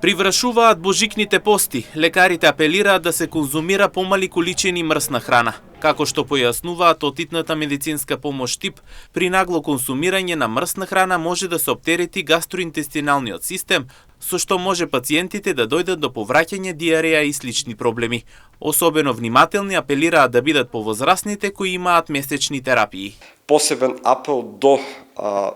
Привршуваат божикните пости. Лекарите апелираат да се конзумира помали количини мрсна храна. Како што појаснуваат од итната медицинска помош ТИП, при нагло консумирање на мрсна храна може да се оптерети гастроинтестиналниот систем, со што може пациентите да дојдат до повраќање, диареја и слични проблеми. Особено внимателни апелираат да бидат повозрасните кои имаат месечни терапии. Посебен апел до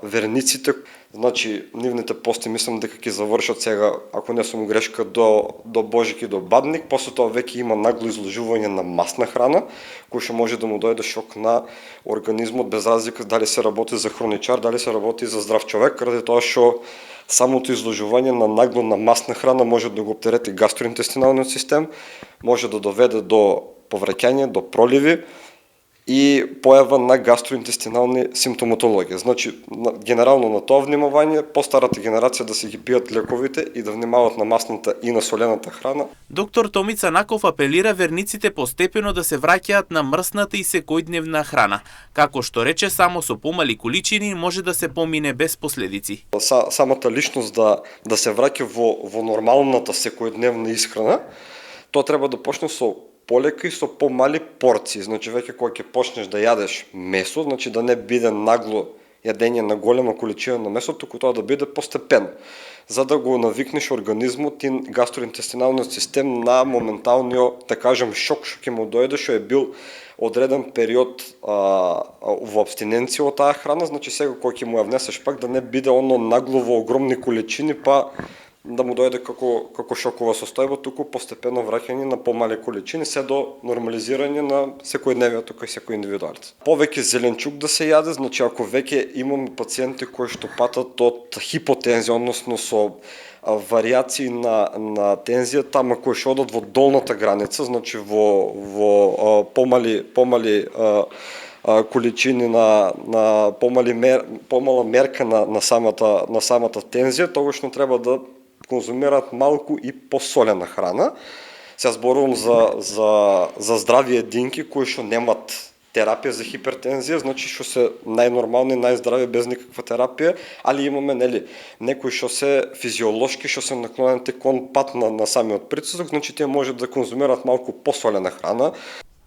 верниците, значи нивните пости мислам дека ќе завршат сега, ако не сум грешка, до Божик и до Бадник. После тоа веќе има нагло изложување на масна храна, кој што може да му дојде шок на организмот, без разлика дали се работи за хроничар, дали се работи за здрав човек, ради тоа што самото изложување на нагло на масна храна може да го оптерети гастроинтестиналниот систем, може да доведе до повраќање, до проливи и појава на гастроинтестинални симптоматологија. Значи, генерално на тоа внимавање, постарата генерација да се ги пијат лековите и да внимаваат на масната и на солената храна. Доктор Томица Наков апелира верниците постепено да се враќаат на мрсната и секојдневна храна. Како што рече, само со помали количини може да се помине без последици. Самата личност да се враќа во нормалната секојдневна исхрана, тоа треба да почне со полека и со помали порции. Значи веќе кога ќе почнеш да јадеш месо, значи да не биде нагло јадење на голема количина на месо, туку тоа да биде постепено, за да го навикнеш организмот и гастроинтестиналниот систем на моменталниот, да кажем, шок што ќе му дојде, што е бил одреден период во абстиненција од таа храна, значи сега кога ќе му ја внесеш пак да не биде оно нагло во огромни количини, па да му дојде како шокова состојба, туку постепено враќање на помали количини, се до нормализирање на секојдневието кај секој индивидуалец. Повеќе зеленчук да се јаде, значи ако веќе имаме пациенти кои што патат од хипотензија, односно со варијации на тензија, тама кои што одат во долната граница, значи во помали количини на помала мерка на самата тензија, тогаш не треба да конзумираат малку и посолена храна. Се зборувам за здрави единки кои што немат терапија за хипертензија, значи што се најнормални, најздрави без никаква терапија, али имаме некои што се физиолошки, што се наклонети кон пат на самиот притисок, значи тие може да конзумираат малку посолена храна.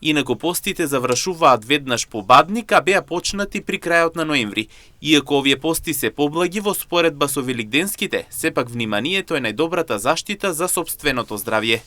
Инаку постите завршуваат веднаш по Бадник, а беа почнати при крајот на ноември. Иако овие пости се поблаги во споредба со великденските, сепак вниманието е најдобрата заштита за сопственото здравје.